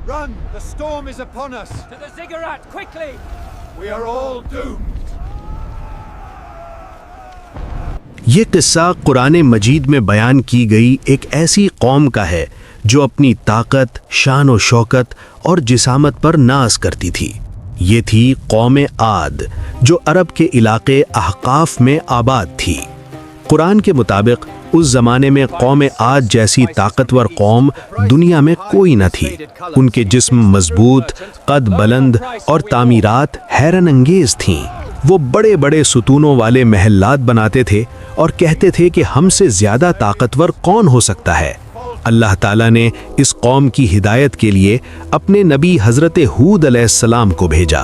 Run! The storm is upon us! To the ziggurat, quickly! We are all doomed! یہ قصہ قرآن مجید میں بیان کی گئی ایک ایسی قوم کا ہے جو اپنی طاقت، شان و شوکت اور جسامت پر ناز کرتی تھی۔ یہ تھی قوم عاد جو عرب کے علاقے احقاف میں آباد تھی۔ قرآن کے مطابق اس زمانے میں قوم عاد جیسی طاقتور قوم دنیا میں کوئی نہ تھی۔ ان کے جسم مضبوط، قد بلند اور تعمیرات حیران انگیز تھیں۔ وہ بڑے بڑے ستونوں والے محلات بناتے تھے اور کہتے تھے کہ ہم سے زیادہ طاقتور کون ہو سکتا ہے۔ اللہ تعالیٰ نے اس قوم کی ہدایت کے لیے اپنے نبی حضرت ہود علیہ السلام کو بھیجا۔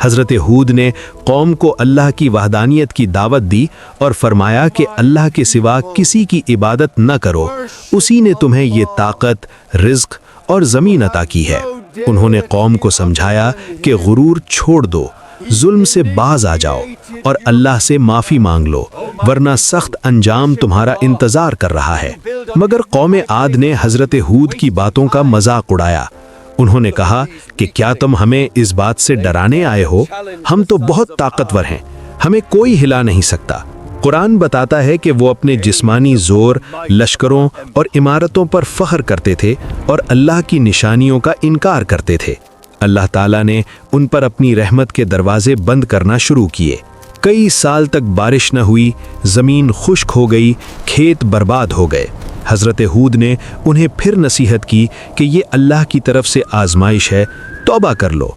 حضرت ہود نے قوم کو اللہ کی وحدانیت کی دعوت دی اور فرمایا کہ اللہ کے سوا کسی کی عبادت نہ کرو، اسی نے تمہیں یہ طاقت، رزق اور زمین عطا کی ہے۔ انہوں نے قوم کو سمجھایا کہ غرور چھوڑ دو، ظلم سے باز آ جاؤ اور اللہ سے معافی مانگ لو، ورنہ سخت انجام تمہارا انتظار کر رہا ہے۔ مگر قوم عاد نے حضرت ہود کی باتوں کا مذاق اڑایا۔ انہوں نے کہا کہ کیا تم ہمیں اس بات سے ڈرانے آئے ہو؟ ہم تو بہت طاقتور ہیں، ہمیں کوئی ہلا نہیں سکتا۔ قرآن بتاتا ہے کہ وہ اپنے جسمانی زور، لشکروں اور عمارتوں پر فخر کرتے تھے اور اللہ کی نشانیوں کا انکار کرتے تھے۔ اللہ تعالیٰ نے ان پر اپنی رحمت کے دروازے بند کرنا شروع کیے۔ کئی سال تک بارش نہ ہوئی، زمین خشک ہو گئی، کھیت برباد ہو گئے۔ حضرت ہود نے انہیں پھر نصیحت کی کہ یہ اللہ کی طرف سے آزمائش ہے، توبہ کر لو۔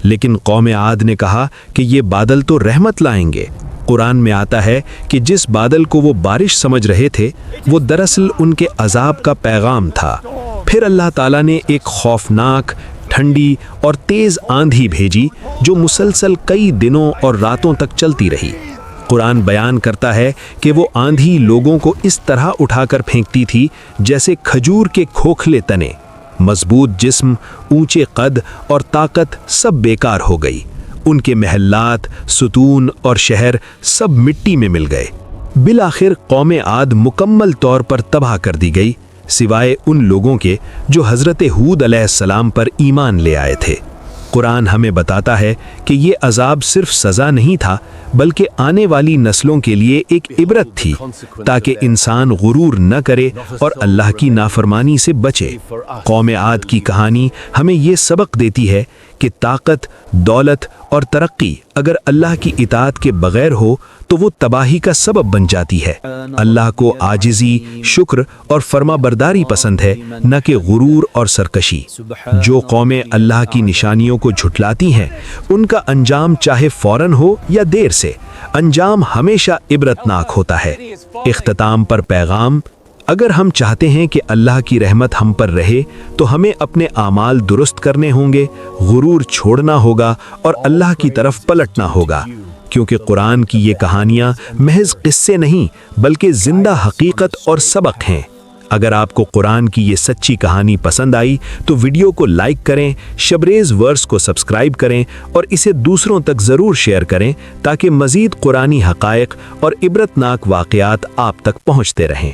لیکن قوم عاد نے کہا کہ یہ بادل تو رحمت لائیں گے۔ قرآن میں آتا ہے کہ جس بادل کو وہ بارش سمجھ رہے تھے وہ دراصل ان کے عذاب کا پیغام تھا۔ پھر اللہ تعالیٰ نے ایک خوفناک، ٹھنڈی اور تیز آندھی بھیجی جو مسلسل کئی دنوں اور راتوں تک چلتی رہی۔ قرآن بیان کرتا ہے کہ وہ آندھی لوگوں کو اس طرح اٹھا کر پھینکتی تھی جیسے کھجور کے کھوکھلے تنے۔ مضبوط جسم، اونچے قد اور طاقت سب بیکار ہو گئی۔ ان کے محلات، ستون اور شہر سب مٹی میں مل گئے۔ بالآخر قوم عاد مکمل طور پر تباہ کر دی گئی، سوائے ان لوگوں کے جو حضرت ہود علیہ السلام پر ایمان لے آئے تھے۔ قرآن ہمیں بتاتا ہے کہ یہ عذاب صرف سزا نہیں تھا بلکہ آنے والی نسلوں کے لیے ایک عبرت تھی، تاکہ انسان غرور نہ کرے اور اللہ کی نافرمانی سے بچے۔ قوم عاد کی کہانی ہمیں یہ سبق دیتی ہے کہ طاقت، دولت اور ترقی اگر اللہ کی اطاعت کے بغیر ہو تو وہ تباہی کا سبب بن جاتی ہے۔ اللہ کو عاجزی، شکر اور فرما برداری پسند ہے، نہ کہ غرور اور سرکشی۔ جو قومیں اللہ کی نشانیوں کو جھٹلاتی ہیں ان کا انجام چاہے فوراً ہو یا دیر سے، انجام ہمیشہ عبرتناک ہوتا ہے۔ اختتام پر پیغام: اگر ہم چاہتے ہیں کہ اللہ کی رحمت ہم پر رہے تو ہمیں اپنے اعمال درست کرنے ہوں گے، غرور چھوڑنا ہوگا اور اللہ کی طرف پلٹنا ہوگا، کیونکہ قرآن کی یہ کہانیاں محض قصے نہیں بلکہ زندہ حقیقت اور سبق ہیں۔ اگر آپ کو قرآن کی یہ سچی کہانی پسند آئی تو ویڈیو کو لائک کریں، شبریز ورس کو سبسکرائب کریں اور اسے دوسروں تک ضرور شیئر کریں تاکہ مزید قرآنی حقائق اور عبرتناک واقعات آپ تک پہنچتے رہیں۔